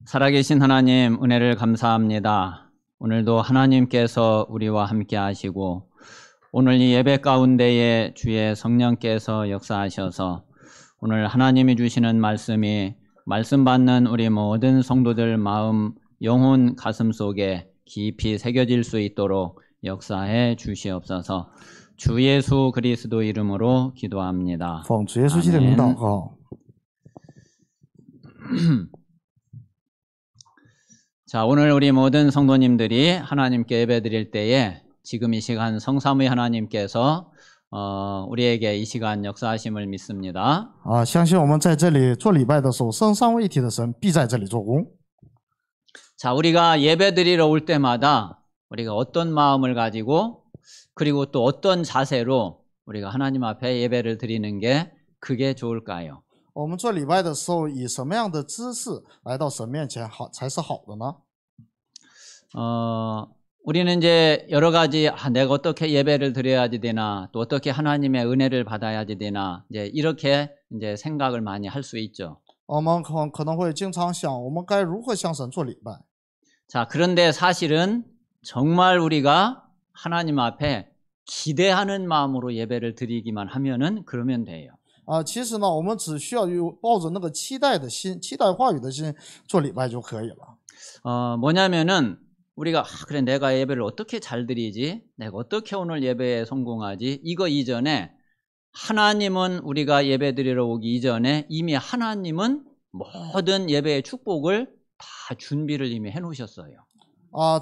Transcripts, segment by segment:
살아계신 하나님, 은혜를 감사합니다. 오늘도 하나님께서 우리와 함께 하시고 오늘 이 예배 가운데에 주의 성령께서 역사하셔서 오늘 하나님이 주시는 말씀이 말씀 받는 우리 모든 성도들 마음, 영혼, 가슴 속에 깊이 새겨질 수 있도록 역사해 주시옵소서. 주 예수 그리스도 이름으로 기도합니다. 奉主耶稣基督的名祷告。 자, 오늘 우리 모든 성도님들이 하나님께 예배드릴 때에 지금 이 시간 성삼위 하나님께서 우리에게 이 시간 역사하심을 믿습니다. 相信我们在这里做礼拜的时候，圣三位一体的神必在这里做工。 자, 우리가 예배드리러 올 때마다 우리가 어떤 마음을 가지고 그리고 또 어떤 자세로 우리가 하나님 앞에 예배를 드리는 게 그게 좋을까요? 我们做礼拜的时候，以什么样的姿势来到神面前才是好的呢？ 우리는 이제 여러 가지 내가 어떻게 예배를 드려야지 되나 또 어떻게 하나님의 은혜를 받아야지 되나 이제 이렇게 이제 생각을 많이 할 수 있죠. 我们可能会经常想，我们该如何向神做礼拜？ 자, 그런데 사실은 정말 우리가 하나님 앞에 기대하는 마음으로 예배를 드리기만 하면은 그러면 돼요. 其实呢，我们只需要抱着那个期待的心、期待话语的心做礼拜就可以了。 뭐냐면은 우리가 그래 내가 예배를 어떻게 잘 드리지? 내가 어떻게 오늘 예배에 성공하지? 이거 이전에 하나님은 우리가 예배 드리러 오기 이전에 이미 하나님은 모든 예배의 축복을 다 준비를 이미 해 놓으셨어요.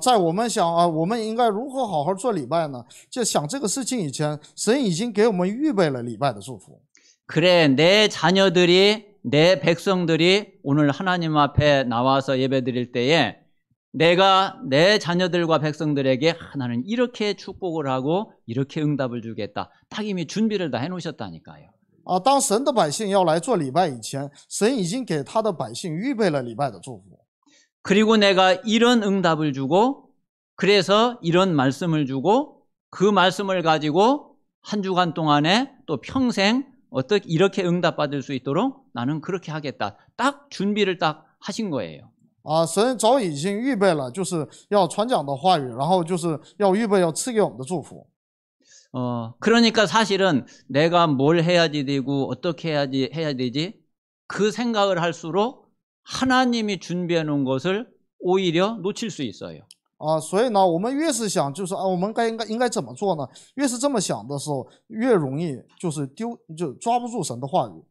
在我们想我们应该如何好好做礼拜呢？就想这个事情以前，神已经给我们预备了礼拜的祝福。 그래, 내 자녀들이, 내 백성들이 오늘 하나님 앞에 나와서 예배 드릴 때에 내가 내 자녀들과 백성들에게 나는 이렇게 축복을 하고 이렇게 응답을 주겠다. 딱 이미 준비를 다 해놓으셨다니까요. 当神的百姓要来做礼拜以前，神已经给他的百姓预备了礼拜的祝福。 그리고 내가 이런 응답을 주고 그래서 이런 말씀을 주고 그 말씀을 가지고 한 주간 동안에 또 평생 어떻게 이렇게 응답받을 수 있도록 나는 그렇게 하겠다. 딱 준비를 딱 하신 거예요. 神早已经预备了，就是要传讲的话语，然后就是要预备要赐给我们的祝福。 그러니까 사실은 내가 뭘 해야지 되고 어떻게 해야 되지? 그 생각을 할수록 하나님이 준비해 놓은 것을 오히려 놓칠 수 있어요. 所以呢，我们越是想就是我们应该怎么做呢？越是这么想的时候，越容易就是抓不住神的话语。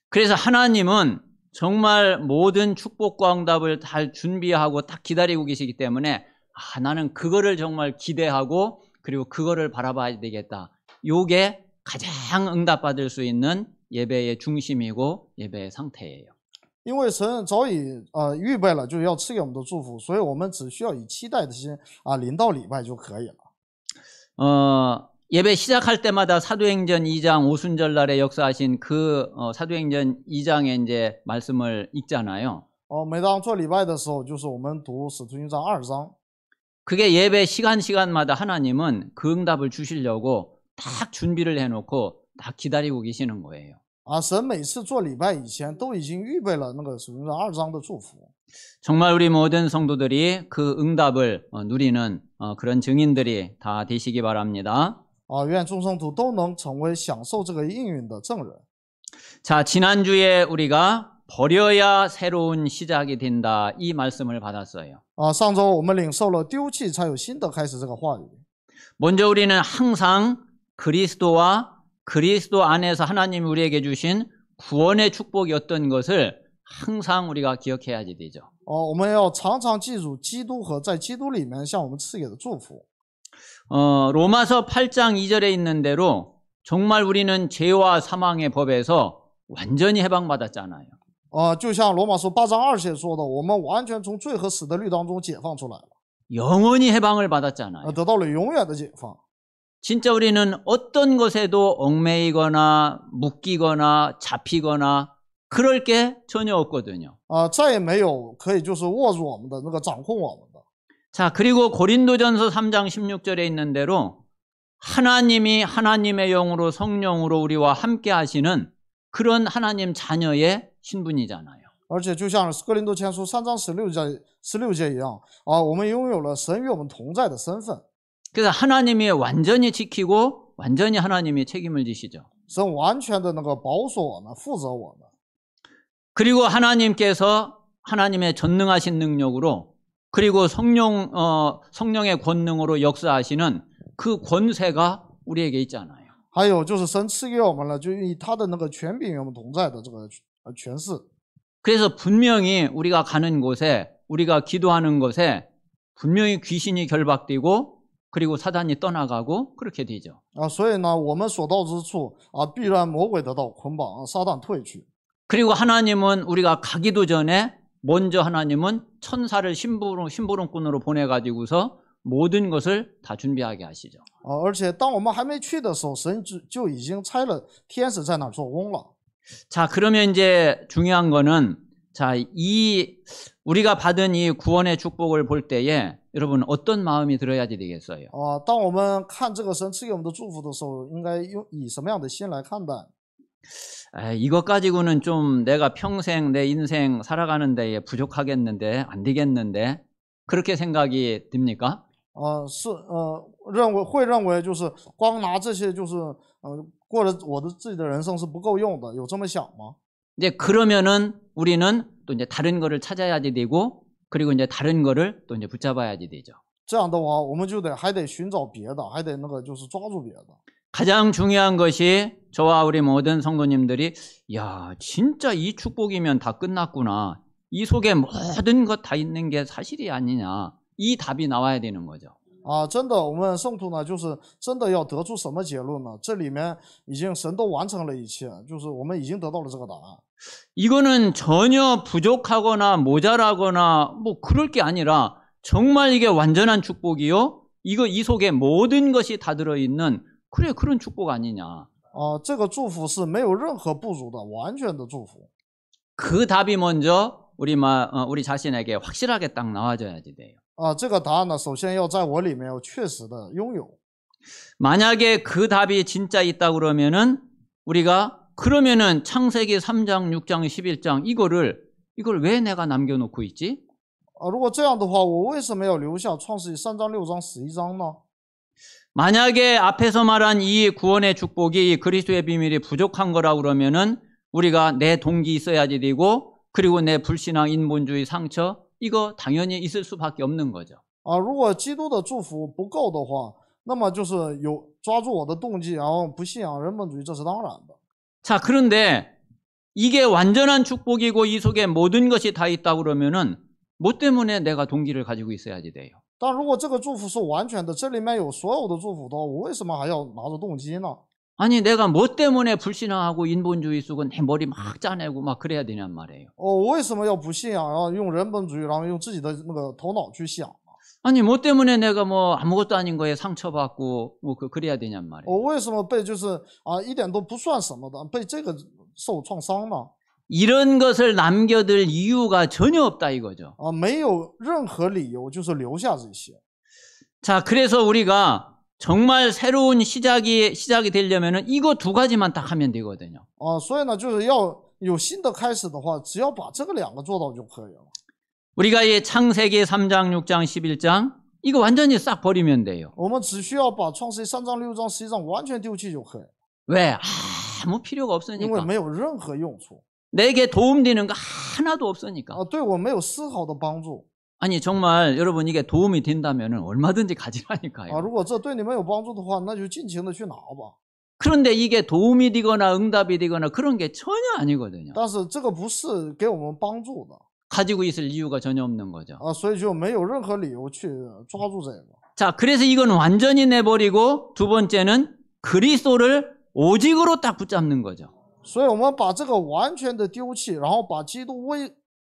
그래서 하나님은 정말 모든 축복과 응답을 잘 준비하고 딱 기다리고 계시기 때문에 나는 그거를 정말 기대하고 그리고 그거를 바라봐야 되겠다. 요게 가장 응답받을 수 있는 예배의 중심이고 예배의 상태예요. 因为神早已预备了，就是要赐给我们的祝福，所以我们只需要以期待的心临到礼拜就可以了。 예배 시작할 때마다 사도행전 2장 오순절 날에 역사하신 그 사도행전 2장의 이제 말씀을 읽잖아요. 每当做礼拜的时候，就是我们读使徒行传2章。 그게 예배 시간마다 하나님은 그 응답을 주시려고 딱 준비를 해놓고 딱 기다리고 계시는 거예요. 神每次做礼拜以前都已经预备了那个使徒行传2章的祝福。 정말 우리 모든 성도들이 그 응답을 누리는 그런 증인들이 다 되시기 바랍니다. 愿众圣徒都能成为享受这个应允的证人。 자, 지난주에 우리가 버려야 새로운 시작이 된다 이 말씀을 받았어요. 上周我们领受了丢弃才有新的开始这个话语。 먼저 우리는 항상 그리스도와 그리스도 안에서 하나님이 우리에게 주신 구원의 축복이 어떤 것을 항상 우리가 기억해야지 되죠. 我们要常常记住基督和在基督里面向我们赐给的祝福。 로마서 8장 2절에 있는 대로 정말 우리는 죄와 사망의 법에서 완전히 해방받았잖아요. 就像罗马书8章2节说的，我们完全从罪和死的律当中解放出来了， 영원히 해방을 받았잖아요. 得到了永远的解放。 진짜 우리는 어떤 것에도 얽매이거나 묶이거나 잡히거나 그럴 게 전혀 없거든요. 再也没有可以就是握住我们的那个掌控我们的。 자, 그리고 고린도전서 3장 16절에 있는 대로 하나님이 하나님의 영으로 성령으로 우리와 함께 하시는 그런 하나님 자녀의 신분이잖아요. 而且就像哥林多前书3章16节一样啊，我们拥有了神与我们同在的身份。 그래서 하나님이 완전히 지키고 완전히 하나님이 책임을 지시죠. 神完全的那个保守我们，负责我们。 그리고 하나님께서 하나님의 전능하신 능력으로 그리고 성령의 권능으로 역사하시는 그 권세가 우리에게 있잖아요. 还有就是神赐给我们了，就以他的那个权柄与我们同在的这个权势。 그래서 분명히 우리가 가는 곳에 우리가 기도하는 곳에 분명히 귀신이 결박되고 그리고 사단이 떠나가고 그렇게 되죠. 所以呢，我们所到之处必然魔鬼得到捆绑，撒旦退去。 그리고 하나님은 우리가 가기도 전에 먼저 하나님은 천사를 심부름꾼으로 보내가지고서 모든 것을 다 준비하게 하시죠. 而且当我们还没去的时候，神就已经差了天使在那儿做工了。 자, 그러면 이제 중요한 거는 자, 우리가 받은 이 구원의 축복을 볼 때에 여러분 어떤 마음이 들어야 되겠어요? 当我们看这个神赐给我们的祝福的时候，应该以什么样的心来看待？ 이것 가지고는 좀 내가 평생 내 인생 살아가는 데에 부족하겠는데 안 되겠는데 그렇게 생각이 듭니까? 会认为就是光拿这些就是过了我的自己的人生是不够用的，有这么想吗？ 이제 그러면은 우리는 또 이제 다른 거를 찾아야지 되고 그리고 이제 다른 거를 또 이제 붙잡아야지 되죠. 这样的话，我们就还得寻找别的，还得就是抓住别的。 가장 중요한 것이 저와 우리 모든 성도님들이 야 진짜 이 축복이면 다 끝났구나. 이 속에 모든 것 다 있는 게 사실이 아니냐. 이 답이 나와야 되는 거죠. 真的，我们圣徒呢，就是真的要得出什么结论呢？这里面已经神都完成了一切，就是我们已经得到了这个答案。 이거는 전혀 부족하거나 모자라거나 뭐 그럴 게 아니라 정말 이게 완전한 축복이요. 이 속에 모든 것이 다 들어있는 그런 축복 아니냐. 这个祝福是没有任何不足的，完全的祝福。 그 답이 먼저 우리 자신에게 확실하게 딱 나와줘야지 돼요. 这个答案呢，首先要在我里面要确实的拥有。 만약에 그 답이 진짜 있다 그러면은 그러면은 창세기 3장, 6장, 11장 이걸 왜 내가 남겨놓고 있지? 如果这样的话，我为什么要留下创世纪3章、6章、11章呢？ 만약에 앞에서 말한 이 구원의 축복이 그리스도의 비밀이 부족한 거라 그러면은 우리가 내 동기 있어야지 되고 그리고 내 불신앙, 인본주의 상처 이거 당연히 있을 수밖에 없는 거죠. 如果基督的祝福不够的话，那么就是抓住我的动机，然后不信仰人本主义，这是当然的。 자, 그런데 이게 완전한 축복이고 이 속에 모든 것이 다 있다 그러면은 뭐 때문에 내가 동기를 가지고 있어야지 돼요? 但如果这个祝福是完全的，这里面有所有的祝福的话，我为什么还要拿着动机呢？ 아니 내가 뭐 때문에 불신앙하고 인본주의 쓰고 내 머리 막 짜내고 막 그래야 되냔 말이에요. 我为什么要不信仰，然后用人本主义，然后用自己的那个头脑去想？ 아니 뭐 때문에 내가 뭐 아무것도 아닌 거에 상처받고 뭐 그래야 되냔 말이에요. 我为什么被就是一点都不算什么的，被这个受创伤呢？ 이런 것을 남겨둘 이유가 전혀 없다 이거죠. 没有任何理由就是留下这些。 자, 그래서 우리가 정말 새로운 시작이 되려면은 이거 두 가지만 딱 하면 되거든요. 所以呢，就是要有新的开始的话，只要把这个两个做到就可以了。 우리가 이 창세기 3장, 6장, 11장 이거 완전히 싹 버리면 돼요. 我们只需要把创世记3章、6章、11章完全丢弃就可以， 왜? 아무 필요가 因为 없으니까. 没有任何用处， 내게 도움되는 거 하나도 없으니까. 对我没有丝毫的帮助。 아니 정말 여러분 이게 도움이 된다면 얼마든지 가지라니까요. 如果这对你们有帮助的话，那就尽情的去拿吧。 그런데 이게 도움이 되거나 응답이 되거나 그런 게 전혀 아니거든요. 但是这个不是给我们帮助的， 가지고 있을 이유가 전혀 없는 거죠. 所以就没有任何理由去抓住这个。 자, 그래서 이건 완전히 내버리고 두 번째는 그리스도를 오직으로 딱 붙잡는 거죠. 所以我们把这个完全的丢弃，然后把基督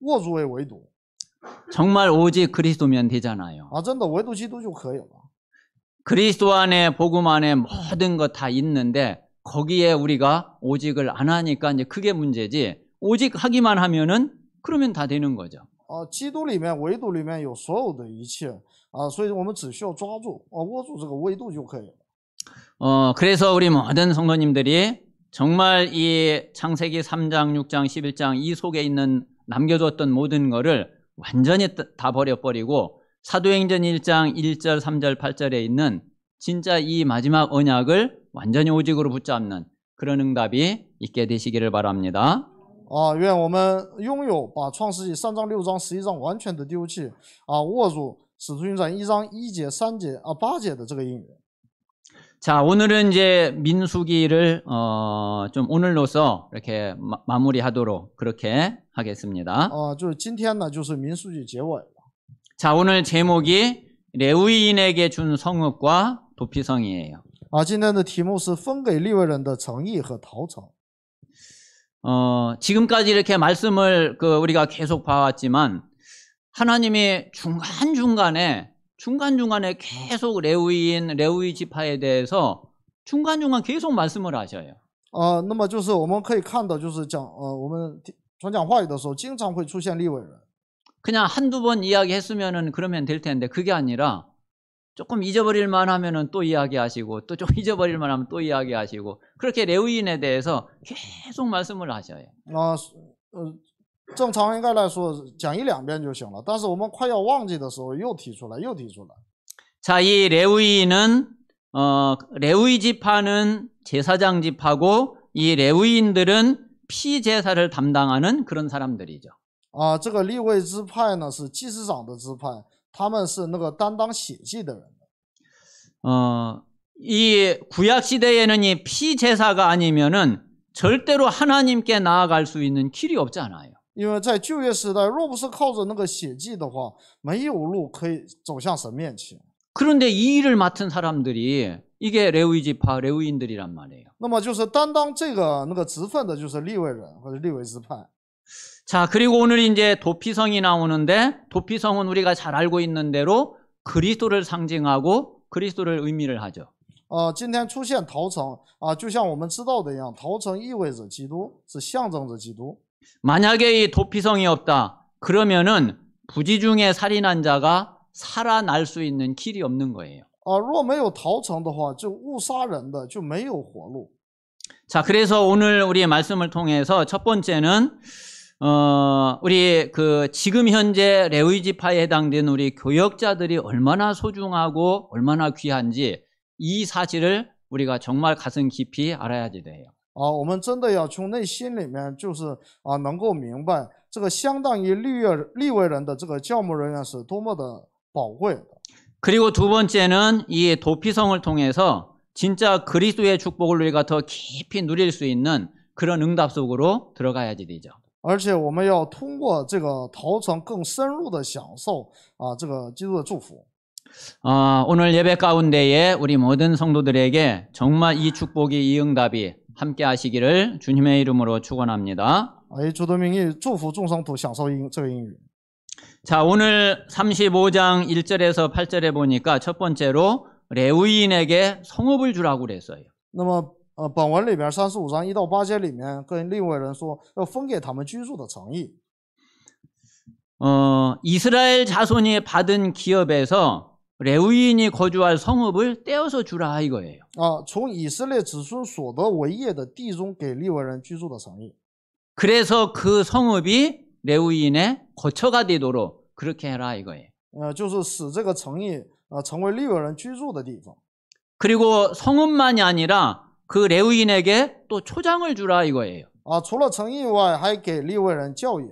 握住为唯独。 정말 오직 그리스도면 되잖아요. 真的唯独基督就可以了。 그리스도 안에 복음 안에 모든 것 다 있는데 거기에 우리가 오직을 안 하니까 이제 그게 문제지. 오직 하기만 하면은 그러면 다 되는 거죠. 基督里面唯独里面有所有的一切所以我们只需要抓住握住这个维度就可以了。 그래서 우리 모든 성도님들이 정말 이 창세기 3장, 6장, 11장 이 속에 있는 남겨뒀던 모든 거를 완전히 다 버려버리고 사도행전 1장 1절, 3절, 8절에 있는 진짜 이 마지막 언약을 완전히 오직으로 붙잡는 그런 응답이 있게 되시기를 바랍니다. 愿我们拥有把创世纪3章、6章、11章完全的丢弃握住使徒行传1章1节、3节、8节的这个应允。 자, 오늘은 이제 민수기를 좀 오늘로서 이렇게 마무리하도록 그렇게 하겠습니다. 就是今天呢，就是民数记结尾了。 자, 오늘 제목이 레위인에게 준 성읍과 도피성이에요. 今天的题目是分给利未人的城邑和逃城。 지금까지 이렇게 말씀을 우리가 계속 봐왔지만 하나님이 중간중간에 계속 레위 지파에 대해서 중간중간 계속 말씀을 하셔요. 那么就是我们可以看到，就是我们传讲话语的时候，经常会出现利未人。 그냥 한두 번 이야기했으면은 그러면 될 텐데 그게 아니라 조금 잊어버릴 만하면은 또 이야기하시고 또 좀 잊어버릴 만하면 또 이야기하시고 그렇게 레위인에 대해서 계속 말씀을 하셔요. 正常应该来说讲1-2遍就行了，但是我们快要忘记的时候又提出来，又提出来。 자, 이 레위인은 레위 지파는 제사장 지파고 이 레위인들은 피제사를 담당하는 그런 사람들이죠. 这个利未支派呢是祭司长的支派，他们是那个担当血祭的人。 이 구약 시대에는 이 피제사가 아니면은 절대로 하나님께 나아갈 수 있는 길이 없잖아요. 因为在旧约时代，若不是靠着那个血祭的话，没有路可以走向神面前。 그런데 이 일을 맡은 사람들이 이게 레위 지파 레위인들이란 말이에요. 那么就是担当那个职分的，就是利未人或者利未支派。 자, 그리고 오늘 이제 도피성이 나오는데 도피성은 우리가 잘 알고 있는 대로 그리스도를 상징하고 그리스도를 의미를 하죠. 今天出现逃城就像我们知道的一样，逃城意味着基督，是象征着基督。 만약에 이 도피성이 없다 그러면은 부지 중에 살인한 자가 살아날 수 있는 길이 없는 거예요. 若没有逃城的话，就误杀人的就没有活路。 자, 그래서 오늘 우리의 말씀을 통해서 첫 번째는 우리 지금 현재 레위 지파에 해당되는 우리 교역자들이 얼마나 소중하고 얼마나 귀한지 이 사실을 우리가 정말 가슴 깊이 알아야지 돼요. 我们真的要从内心里面，就是能够明白这个相当于利未人的这个教牧人员是多么的宝贵的。 그리고 두 번째는 이 도피성을 통해서 진짜 그리스도의 축복을 우리가 더 깊이 누릴 수 있는 그런 응답 속으로 들어가야지 되죠. 而且我们要通过这个逃城更深入的享受这个基督的祝福。 오늘 예배 가운데에 우리 모든 성도들에게 정말 이 축복이 이 응답이 함께 하시기를 주님의 이름으로 축원합니다. 主的名义祝福众圣徒享受这个应允。 자, 오늘 35장 1절에서 8절에 보니까 첫 번째로 레위인에게 성읍을 주라고 그랬어요. 那么本文里边35章1到8节里面跟利未人说要分给他们居住的城邑。 이스라엘 자손이 받은 기업에서 레위인이 거주할 성읍을 떼어서 주라 이거예요. 从以色列子孙所得为业的地中给利未人居住的城邑。 그래서 그 성읍이 레위인의 거처가 되도록 그렇게 해라 이거예요. 就是使这个城邑成为利未人居住的地方。 그리고 성읍만이 아니라 그 레위인에게 또 초장을 주라 이거예요. 除了城邑外，还给利未人教业。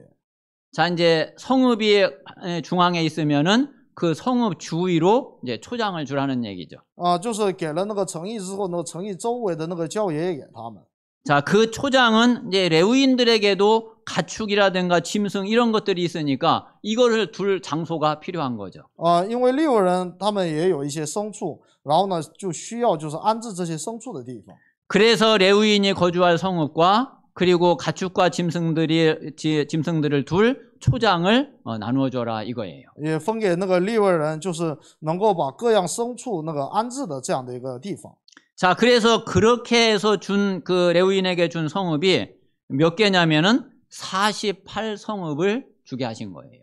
자, 이제 성읍이 중앙에 있으면은 그 성읍 주위로 이제 초장을 주라는 얘기죠. 就是给了那个城邑之后，那个城邑周围的那个教业也给他们。 자, 그 초장은 이제 레위인들에게도 가축이라든가 짐승 이런 것들이 있으니까 이거를 둘 장소가 필요한 거죠. 因为利未人他们也有一些牲畜，然后呢就需要就是安置这些牲畜的地方。 그래서 레위인이 거주할 성읍과 그리고 가축과 짐승들을 둘 초장을 나누어 줘라 이거예요. 也分给那个利未人，就是能够把各样牲畜那个安置的这样的一个地方。 자, 그래서 그렇게 해서 준 그 레위인에게 준 성읍이 몇 개냐면은 48성읍을 주게 하신 거예요.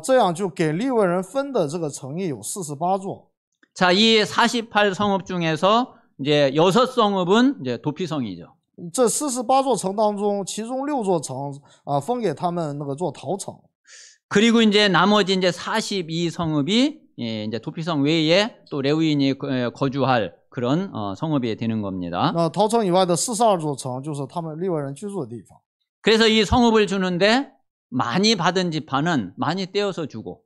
这样就给利未人分的这个城邑有48座。 자, 이 48성읍 중에서 이제 6성읍은 이제 도피성이죠. 这48座城当中，其中6座城分给他们那个做逃城。 그리고 이제 나머지 이제 42성읍이 예, 이제 도피성 외에 또 레위인이 거주할 그런 성읍이 되는 겁니다. 那逃城以外的42座城就是他们利未人居住的地方。 그래서 이 성읍을 주는데 많이 받은 지파는 많이 떼어서 주고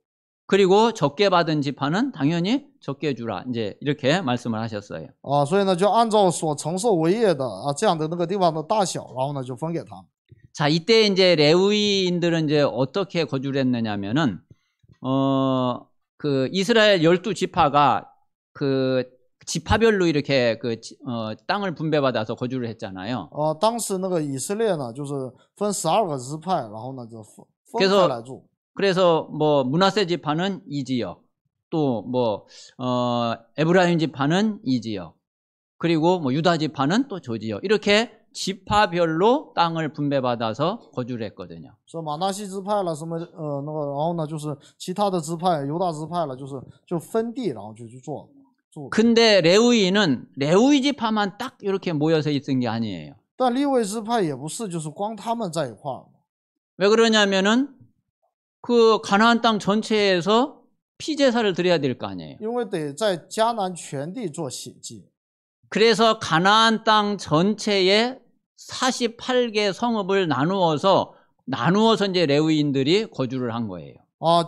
그리고 적게 받은 지파는 당연히 적게 주라. 이제 이렇게 말씀을 하셨어요. 所以呢就按照所承受为业的这样的那个地方的大小，然后呢就分给他们。 자, 이때 이제 레위인들은 이제 어떻게 거주를 했느냐면은 그 이스라엘 12지파가 그 지파별로 이렇게 그 땅을 분배받아서 거주를 했잖아요. 当时那个以色列呢就是分12个支派，然后呢就分开来住。 그래서 뭐 므낫세 지파는 이 지역, 또 뭐 에브라임 지파는 이 지역, 그리고 뭐 유다 지파는 또 저 지역 이렇게 지파별로 땅을 분배받아서 거주를 했거든요. 说马拿西支派了什么那个，然后呢就是其他的支派，犹大支派了，就分地，然后就去住。 근데 레위인은 레위 지파만 딱 이렇게 모여서 있은 게 아니에요. 但利未支派也不是就是光他们在一块儿。 왜 그러냐면은 그 가나안 땅 전체에서 피제사를 드려야 될 거 아니에요. 因为得在迦南全地做血祭。 그래서 가나안 땅 전체에 48개 성읍을 나누어서 이제 레위인들이 거주를 한 거예요.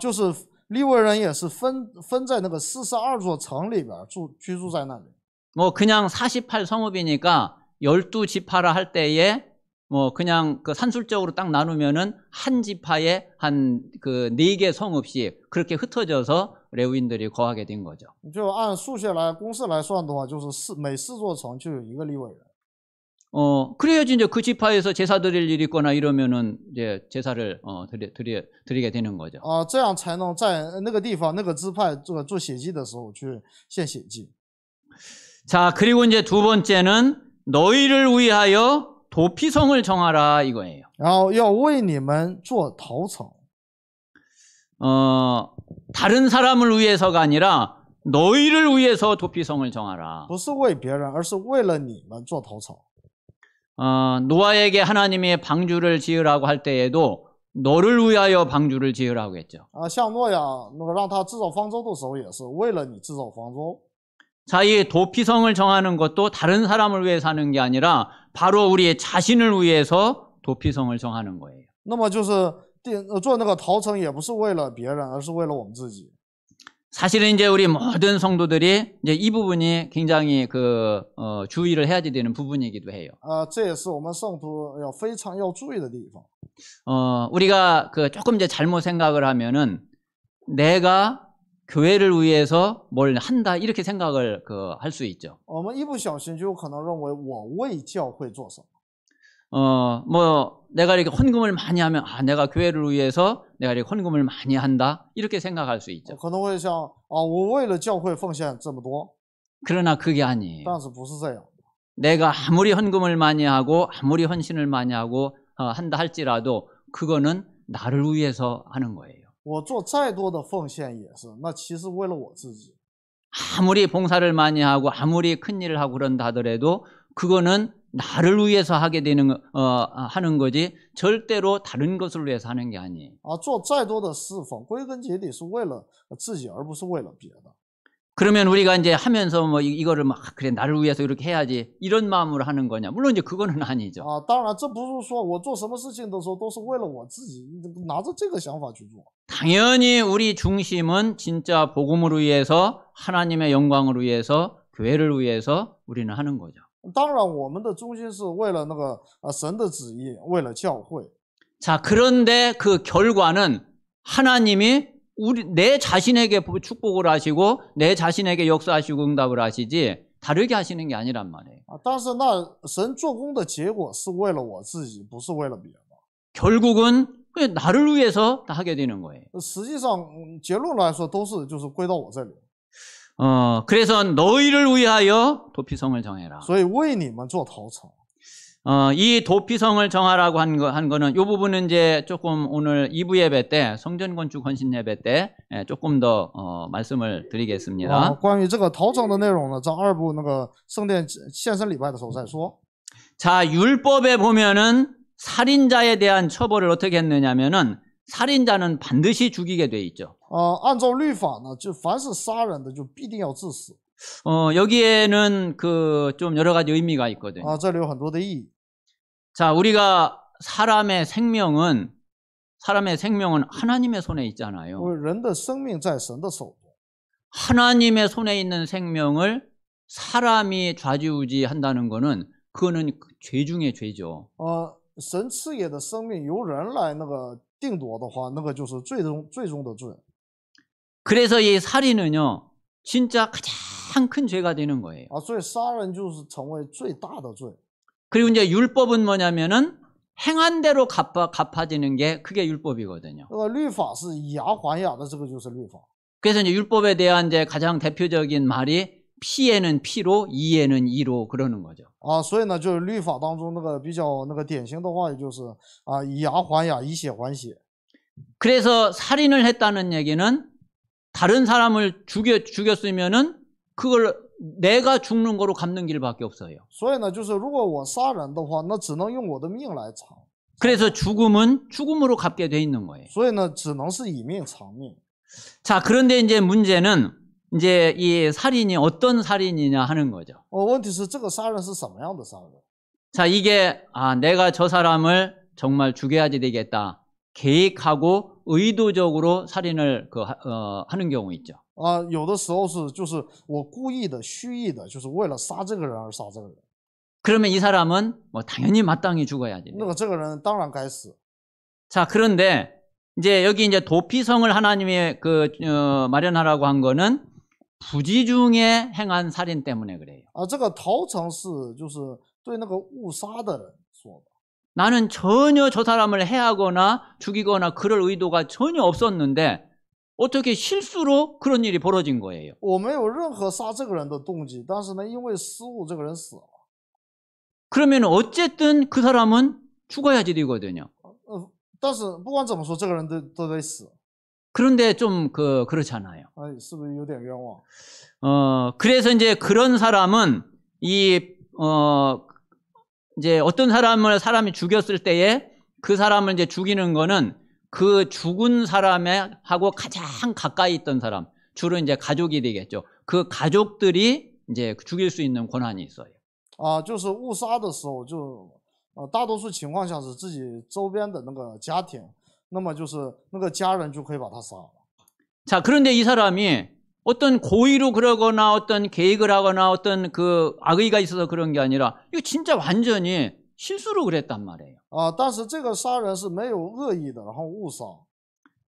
就是利未人也是分在那个42座城里边居住在那里。 뭐 그냥 48성읍이니까 12지파라 할 때에 뭐 그냥 그 산술적으로 딱 나누면은 한 지파에 한 그 4개 성읍씩 그렇게 흩어져서 레위인들이 거하게 된 거죠. 就按数学来公式来算的话，就是每4座城就有一个利未人。 그래야지 이제 그 지파에서 제사 드릴 일이 있거나 이러면은 이제 제사를 드리게 되는 거죠. 这样才能在那个地方那个支派做血祭的时候去献血祭。 자, 그리고 이제 두 번째는 너희를 위하여 도피성을 정하라 이거예요. 然后要为你们做逃城。 다른 사람을 위해서가 아니라 너희를 위해서 도피성을 정하라. 不是为别人，而是为了你们做逃城。 노아에게 하나님이 방주를 지으라고 할 때에도 너를 위하여 방주를 지으라고 했죠. 像诺亚那个让他制造方舟的时候，也是为了你制造方舟。 자, 이 도피성을 정하는 것도 다른 사람을 위해서 하는 게 아니라 바로 우리 자신을 위해서 도피성을 정하는 거예요. 那么就是做那个逃城，也不是为了别人，而是为了我们自己。 사실은 이제 우리 모든 성도들이 이제 이 부분이 굉장히 주의를 해야 되는 부분이기도 해요. 这也是我们圣徒非常要注意的地方。 우리가 조금 이제 잘못 생각을 하면은 내가 교회를 위해서 뭘 한다 이렇게 생각을 할 수 있죠. 我们一不小心就有可能认为我为教会做什么。 뭐 내가 이렇게 헌금을 많이 하면 내가 교회를 위해서 내가 이렇게 헌금을 많이 한다 이렇게 생각할 수 있죠. 可能会想我为了教会奉献这么多。 그러나 그게 아니에요. 但是不是这样。 내가 아무리 헌금을 많이 하고 아무리 헌신을 많이 하고 한다 할지라도 그거는 나를 위해서 하는 거예요. 我做再多的奉献也是，那其实为了我自己。 아무리 봉사를 많이 하고 아무리 큰 일을 하고 그런다 하더라도 그거는 나를 위해서 하게 되는 하는 거지 절대로 다른 것을 위해서 하는 게 아니에요. 做再多的侍奉，归根结底是为了自己，而不是为了别的。 그러면 우리가 이제 하면서 뭐 이거를 막 그래 나를 위해서 이렇게 해야지 이런 마음으로 하는 거냐? 물론 이제 그거는 아니죠. 当然，这不是说我做什么事情的时候都是为了我自己，拿着这个想法去做。 당연히 우리 중심은 진짜 복음을 위해서 하나님의 영광을 위해서 교회를 위해서 우리는 하는 거죠. 当然，我们的中心是为了那个神的旨意，为了教会。 자, 그런데 그 결과는 하나님이 내 자신에게 축복을 하시고 내 자신에게 역사하시고 응답을 하시지 다르게 하시는 게 아니란 말이에요. 但是那神做工的结果是为了我自己，不是为了别人。 결국은 나를 위해서 다 하게 되는 거예요. 实际上结论来说都是就是归到我这里。 그래서 너희를 위하여 도피성을 정해라. 所以为你们做逃城。 이 도피성을 정하라고 한 거는 이 부분은 이제 조금 오늘 2부 예배 때 성전 건축 헌신 예배 때 조금 더 말씀을 드리겠습니다. 关于这个逃城的内容呢，在2部那个圣殿献身礼拜的时候再说。 자, 율법에 보면은 살인자에 대한 처벌을 어떻게 했느냐면은 살인자는 반드시 죽이게 돼 있죠. 按照律法呢，就凡是杀人的就必定要致死。 여기에는 그 좀 여러 가지 의미가 있거든요. 这里有很多的意义。 자, 우리가 사람의 생명은 하나님의 손에 있잖아요. 人的生命在神的手中， 하나님의 손에 있는 생명을 사람이 좌지우지한다는 거는 그거는 죄 중에 죄죠. 神赐给的生命由人来那个定夺的话，那个就是最终的罪。 그래서 이 살인은요, 진짜 가장 큰 죄가 되는 거예요. 所以杀人就是成为最大的罪。 그리고 이제 율법은 뭐냐면은 행한 대로 갚아지는 게 그게 율법이거든요. 律法是以牙还牙的，这个就是律法。 그래서 이제 율법에 대한 이제 가장 대표적인 말이 피에는 피로, 이에는 이로 그러는 거죠. 所以呢，就是律法当中那个比较那个典型的话，也就是以牙还牙，以血还血。 그래서 살인을 했다는 얘기는 다른 사람을 죽였으면은 그걸 내가 죽는 거로 갚는 길밖에 없어요. 所以呢，就是如果我杀人的话，那只能用我的命来偿。 그래서 죽음은 죽음으로 갚게 돼 있는 거예요. 所以呢，只能是以命偿命。 자, 그런데 이제 문제는 이제 이 살인이 어떤 살인이냐 하는 거죠. 问题是这个杀人是什么样的杀人？ 자, 이게 내가 저 사람을 정말 죽여야지 되겠다. 계획하고 의도적으로 살인을 하는 경우 있죠. 有的时候就是我故意的、蓄意的，就是为了杀这个人而杀这个人。 그러면 이 사람은 뭐 당연히 마땅히 죽어야지. 那个这个人当然该死。 자, 그런데 이제 여기 이제 도피성을 하나님이 마련하라고 한 거는 부지 중에 행한 살인 때문에 그래요. 这个逃城是就是对那个误杀的人说的。 나는 전혀 저 사람을 해하거나 죽이거나 그럴 의도가 전혀 없었는데 어떻게 실수로 그런 일이 벌어진 거예요. 我没有任何杀这个人的动机，但是呢，因为失误，这个人死了。 그러면 어쨌든 그 사람은 죽어야지 되거든요. 但是不管怎么说，这个人都得死。 그런데 좀 그렇잖아요. 是不是有点冤枉？ 그래서 이제 그런 사람은 이제 어떤 사람이 죽였을 때에 그 사람을 이제 죽이는 거는 그 죽은 사람하고 가장 가까이 있던 사람, 주로 이제 가족이 되겠죠. 그 가족들이 이제 죽일 수 있는 권한이 있어요. 就是误杀的时候，就大多数情况下是自己周边的那个家庭，那么就是那个家人就可以把他杀了。 자, 그런데 이 사람이 어떤 고의로 그러거나 어떤 계획을 하거나 어떤 그 악의가 있어서 그런 게 아니라 이거 진짜 완전히 실수로 그랬단 말이에요. 但是这个杀人是没有恶意的，然后误杀。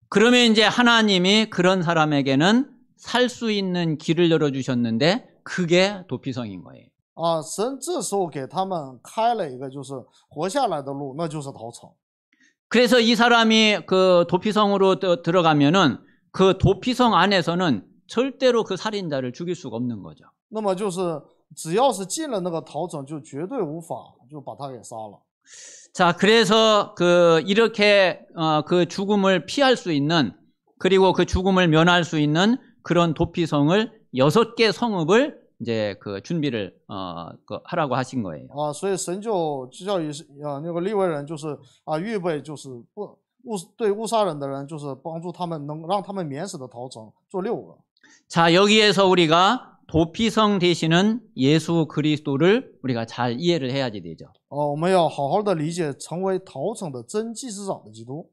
그러면 이제 하나님이 그런 사람에게는 살 수 있는 길을 열어주셨는데 그게 도피성인 거예요. 神这时候给他们开了一个就是活下来的路，那就是逃城。 그래서 이 사람이 그 도피성으로 들어가면은 그 도피성 안에서는 절대로 그 살인자를 죽일 수가 없는 거죠. 那么就是只要是进了那个逃城，就绝对无法就把他给杀了。 자, 그래서 이렇게 그 죽음을 피할 수 있는 그리고 그 죽음을 면할 수 있는 그런 도피성을 6개 성읍을 이제 그 준비를 하라고 하신 거예요. 所以神就叫那个利未人就是预备就是对误杀人的人就是帮助他们能让他们免死的逃城做6个。 자, 여기에서 우리가 도피성 되시는 예수 그리스도를 우리가 잘 이해를 해야지 되죠. 我们要好好的理解成为逃城的真祭司长的基督。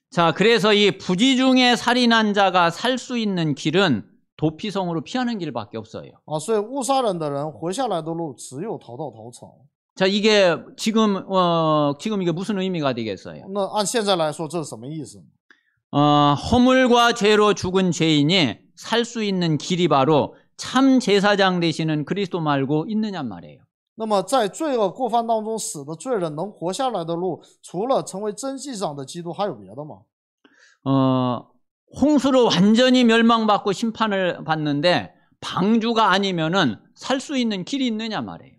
자, 그래서 이 부지 중에 살인한 자가 살 수 있는 길은 도피성으로 피하는 길밖에 없어요. 所以误杀人的人活下来的路只有逃到逃城。 자, 이게 지금 이게 무슨 의미가 되겠어요? 那按现在来说，这是什么意思？ 허물과 죄로 죽은 죄인이 살 수 있는 길이 바로 참 제사장 되시는 그리스도 말고 있느냐 말이에요. 那么在罪恶过犯当中死的罪人能活下来的路，除了成为真祭司长的基督，还有别的吗？ 홍수로 완전히 멸망받고 심판을 받는데 방주가 아니면은 살 수 있는 길이 있느냐 말이에요.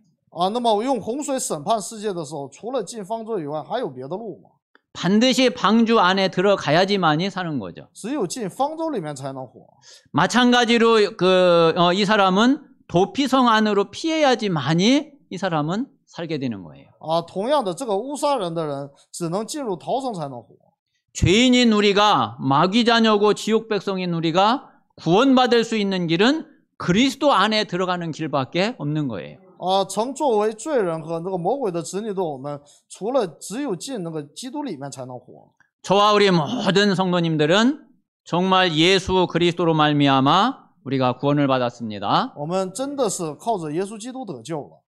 那么用洪水审判世界的时候，除了进方舟以外，还有别的路吗？ 반드시 방주 안에 들어가야지만이 사는 거죠. 只有进方舟里面才能活。 마찬가지로 이 사람은 도피성 안으로 피해야지만이 이 사람은 살게 되는 거예요. 啊，同样的，这个误杀人的人只能进入逃城才能活。 죄인인 우리가, 마귀 자녀고 지옥 백성인 우리가 구원받을 수 있는 길은 그리스도 안에 들어가는 길밖에 없는 거예요. 啊，曾作为罪人和那个魔鬼的子女的我们，只有进那个基督里面才能活。 저와 우리 모든 성도님들은 정말 예수 그리스도로 말미암아 우리가 구원을 받았습니다. 我们真的是靠着耶稣基督得救了。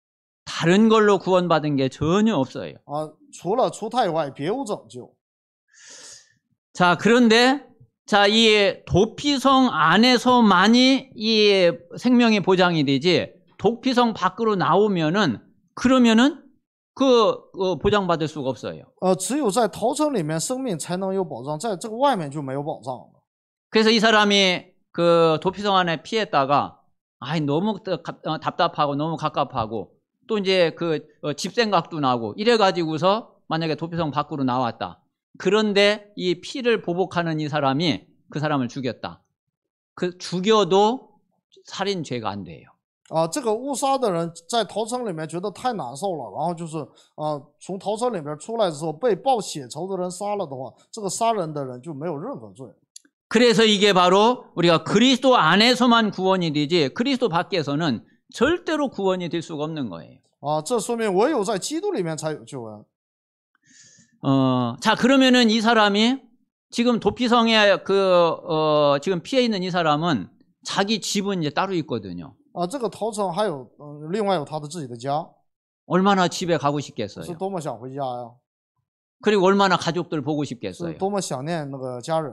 다른 걸로 구원받은 게 전혀 없어요. 啊，除了出胎以外，别无拯救。 자, 그런데 자, 이 도피성 안에서만이 이 생명이 보장이 되지 도피성 밖으로 나오면은 그러면은 보장받을 수가 없어요. 只有在逃城里面，生命才能有保障，在这个外面就没有保障了。 그래서 이 사람이 그 도피성 안에 피했다가 너무 답답하고 너무 갑갑하고 또 이제 집 생각도 나고 이래 가지고서 만약에 도피성 밖으로 나왔다. 그런데 이 피를 보복하는 이 사람이 그 사람을 죽였다. 죽여도 살인죄가 안 돼요. 啊，这个误杀的人在逃城里面觉得太难受了，然后就是从逃城里面出来的时候被报血仇的人杀了的话，这个杀人的人就没有任何罪。 그래서 이게 바로 우리가 그리스도 안에서만 구원이 되지 그리스도 밖에서는 절대로 구원이 될 수가 없는 거예요. 啊，这说明唯有在基督里面才有救恩。 자, 그러면은 이 사람이 지금 도피성에 지금 피해 있는 이 사람은 자기 집은 이제 따로 있거든요. 啊，这个逃城还有另外有他的自己的家， 얼마나 집에 가고 是 싶겠어요. 多么想回家呀， 그리고 얼마나 가족들 보고 是 싶겠어요. 多么想念那个家人。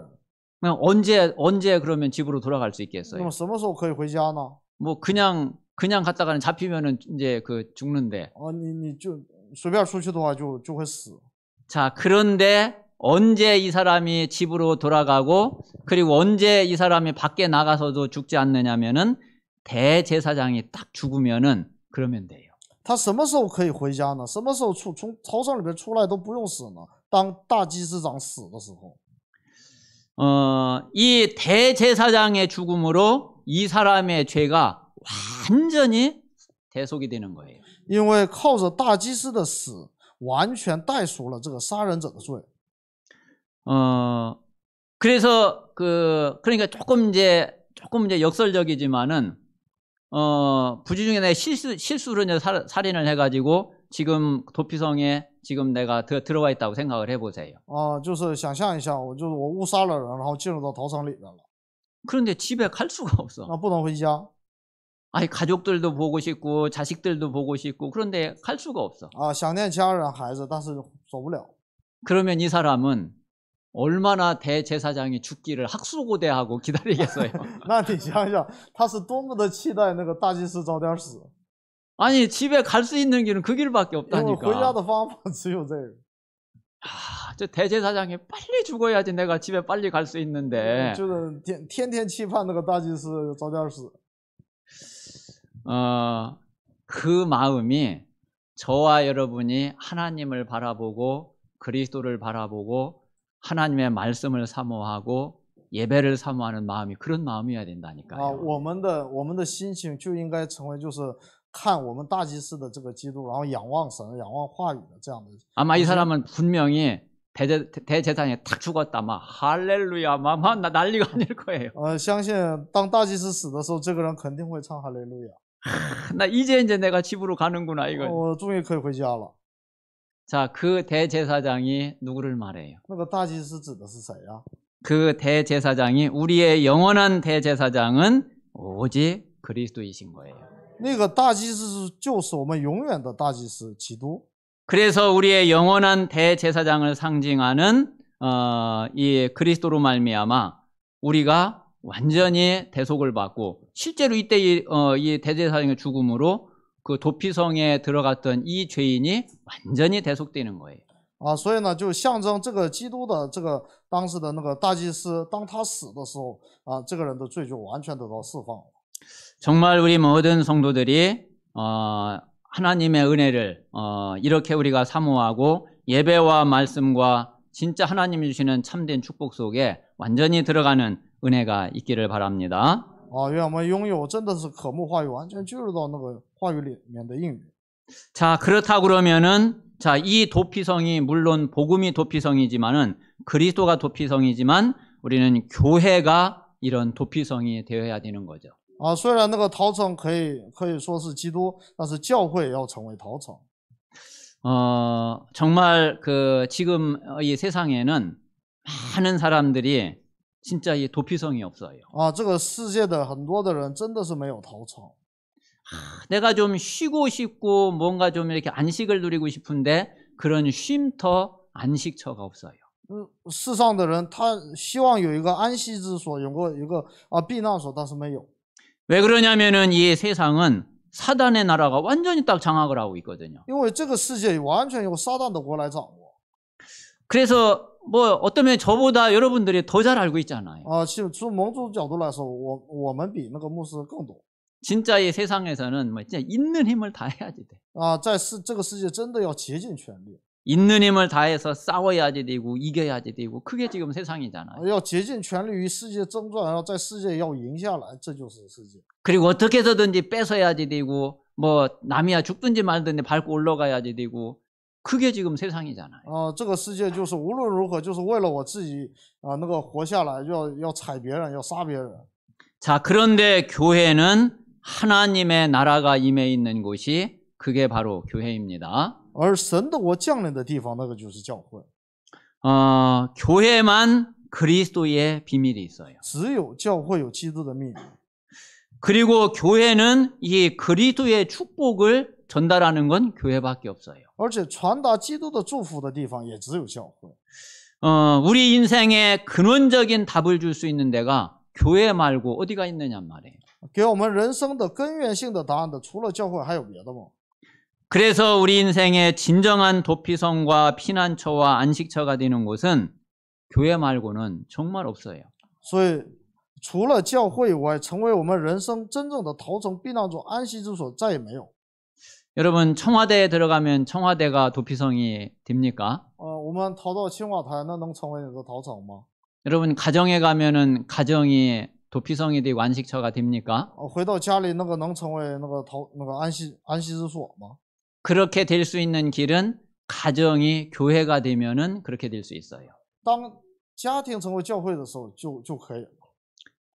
그냥 언제 그러면 집으로 돌아갈 수 那 있겠어요. 么什么时候可以回家呢？ 뭐 그냥 갔다가는 잡히면은 이제 죽는데. 你就随便出去的话就会死。 자, 그런데 언제 이 사람이 집으로 돌아가고 그리고 언제 이 사람이 밖에 나가서도 죽지 않느냐면은 대제사장이 딱 죽으면은 그러면 돼요. 他什么时候可以回家呢？什么时候从逃城里面出来都不用死呢？当大祭司长死的时候。 이 대제사장의 죽음으로 이 사람의 죄가 완전히 대속이 되는 거예요. 因为靠着大祭司的死，完全代赎了这个杀人者的罪。 그래서 그러니까 조금 이제 역설적이지만은 부지 중에 내 실수로 이제 살인을 해가지고 지금 도피성에 지금 내가 들어와 있다고 생각을 해보세요. 就是想象一下，我误杀了人，然后进入到逃城里面了， 그런데 집에 갈 수가 없어. 不能回家。 가족들도 보고 싶고 자식들도 보고 싶고 그런데 갈 수가 없어. 想念家人孩子，但是走不了。 그러면 이 사람은 얼마나 대제사장이 죽기를 학수고대하고 기다리겠어요. 那你想想，他是多么的期待那个大祭司早点死。 아니 집에 갈 수 있는 길은 그 길밖에 因为回家 없다니까. 的方法只有这个。 저 대제사장이 빨리 죽어야지 내가 집에 빨리 갈 수 있는데. 就是天天期盼那个大祭司早点死。 그 마음이 저와 여러분이 하나님을 바라보고 그리스도를 바라보고 하나님의 말씀을 사모하고 예배를 사모하는 마음이 그런 마음이어야 된다니까요. 我们的心情就应该成为就是看我们大祭司的这个基督，然后仰望神、仰望话语的这样的。 아마 이 사람은 분명히 대제사장이 탁 죽었다 막 할렐루야 막 난리가 아닐 거예요. 相信当大祭司死的时候，这个人肯定会唱哈利路亚。 나 이제 내가 집으로 가는구나 이거. 我终于可以回家了。 자, 그 대제사장이 누구를 말해요? 那个大祭司指的是谁呀？ 그 대제사장이 우리의 영원한 대제사장은 오직 그리스도이신 거예요. 那个大祭司就是我们永远的大祭司基督。 그래서 우리의 영원한 대제사장을 상징하는 이 그리스도로 말미암아 우리가 완전히 대속을 받고 실제로 이때 이 대제사장의 죽음으로 그 도피성에 들어갔던 이 죄인이 완전히 대속되는 거예요. 所以呢，就象征这个基督的这个当时的那个大祭司，当他死的时候这个人的罪就完全得到释放了。 정말 우리 모든 성도들이 하나님의 은혜를 이렇게 우리가 사모하고 예배와 말씀과 진짜 하나님이 주시는 참된 축복 속에 완전히 들어가는 은혜가 있기를 바랍니다. 愿我们拥有真的是渴慕话语，完全进入到那个话语里面的应允。 자, 그렇다 그러면은 자, 이 도피성이 물론 복음이 도피성이지만은 그리스도가 도피성이지만 우리는 교회가 이런 도피성이 되어야 되는 거죠. 虽然那个逃城可以说是基督，但是教会也要成为逃城。 정말 지금 이 세상에는 많은 사람들이 진짜 이 도피성이 없어요. 这个世界的很多的人真的是没有逃城。 내가 좀 쉬고 싶고 뭔가 좀 이렇게 안식을 누리고 싶은데 그런 쉼터, 안식처가 없어요. 世上的人他希望有一个安息之所，有一个避难所，但是没有。 왜 그러냐면은 이 세상은 사단의 나라가 완전히 딱 장악을 하고 있거든요. 因为这个世界完全由撒旦的国来掌握。 그래서 뭐 어떤面 저보다 여러분들이 더 잘 알고 있잖아요. 从蒙主角度来说，我们比那个牧师更多。 진짜 이 세상에서는 뭐 진짜 있는 힘을 다해야지 돼. 在这个世界真的要竭尽全力。 있는 힘을 다해서 싸워야지 되고 이겨야지 되고 그게 지금 세상이잖아요. 要竭尽全力与世界争战，然后在世界要赢下来，这就是世界。 그리고 어떻게 해서든지 뺏어야지 되고 뭐 남이야 죽든지 말든지 밟고 올라가야지 되고 그게 지금 세상이잖아요. 这个世界就是无论如何就是为了我自己那个活下来，要踩别人，要杀别人。 자, 그런데 교회는 하나님의 나라가 임해 있는 곳이 그게 바로 교회입니다. 而神的国降临的地方，那个就是教会。 교회만 그리스도의 비밀이 있어요. 只有教会有基督的秘密。 그리고 교회는 이 그리스도의 축복을 전달하는 건 교회밖에 없어요. 而且传达基督的祝福的地方也只有教会。 우리 인생에 근원적인 답을 줄 수 있는 데가 교회 말고 어디가 있느냐 말이에요. 给我们人生的根源性的答案的，除了教会还有别的吗？ 그래서 우리 인생의 진정한 도피성과 피난처와 안식처가 되는 곳은 교회 말고는 정말 없어요. 所以除了教会以外，成为我们人生真正的逃城、避难所、安息之所，再也没有。 여러분 청와대에 들어가면 청와대가 도피성이 됩니까? 我们逃到青瓦台，那能成为你的逃城吗？ 여러분 가정에 가면은 가정이 도피성이 되고 안식처가 됩니까? 回到家里，那个能成为那个安息之所吗？ 그렇게 될 수 있는 길은 가정이 교회가 되면은 그렇게 될 수 있어요. 当家庭成为教会的时候，就可以了。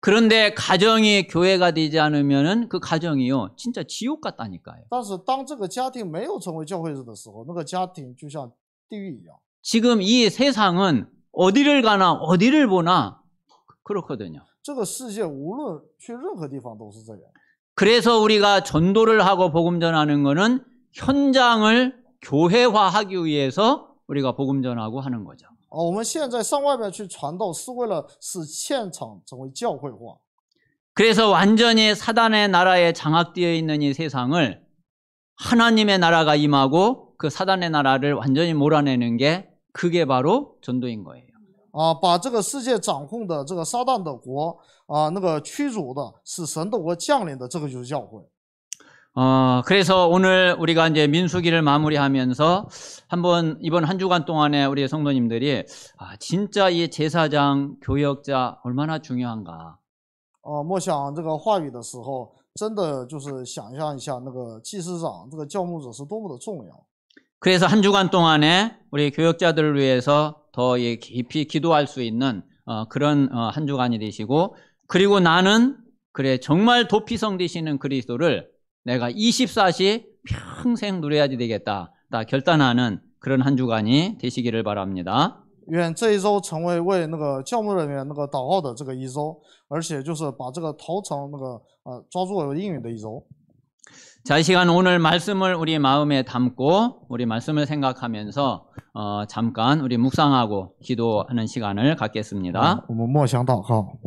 그런데 가정이 교회가 되지 않으면은 그 가정이요 진짜 지옥 같다니까요. 但是当这个家庭没有成为教会的时候，那个家庭就像地狱一样。 지금 이 세상은 어디를 가나 어디를 보나 그렇거든요. 这个世界无论去任何地方都是这样。 그래서 우리가 전도를 하고 복음 전하는 거는 현장을 교회화하기 위해서 우리가 복음 전하고 하는 거죠. 我们现在上外面去传道，是为了使现场成为教会化。 그래서 완전히 사단의 나라에 장악되어 있는 이 세상을 하나님의 나라가 임하고 그 사단의 나라를 완전히 몰아내는 게 그게 바로 전도인 거예요. 把这个世界掌控的这个撒旦的国那个驱逐的，使神的国降临的，这个就是教会。 그래서 오늘 우리가 이제 민수기를 마무리하면서 한번 이번 한 주간 동안에 우리 성도님들이 진짜 이 제사장, 교역자 얼마나 중요한가. 默想这个话语的时候，真的就是想象一下那个祭司长、这个教牧者是多么的重要。 그래서 한 주간 동안에 우리 교역자들을 위해서 더 깊이 기도할 수 있는 그런 한 주간이 되시고, 그리고 나는 그래 정말 도피성 되시는 그리스도를 내가 24시 평생 누려야지 되겠다. 다 결단하는 그런 한 주간이 되시기를 바랍니다. 愿这一周成为为那个教牧人员那个祷告的这个一周，而且就是把这个逃城那个抓住有应允的一周。 자, 이 시간 오늘 말씀을 우리 마음에 담고 우리 말씀을 생각하면서 잠깐 우리 묵상하고 기도하는 시간을 갖겠습니다. 我们默想祷告。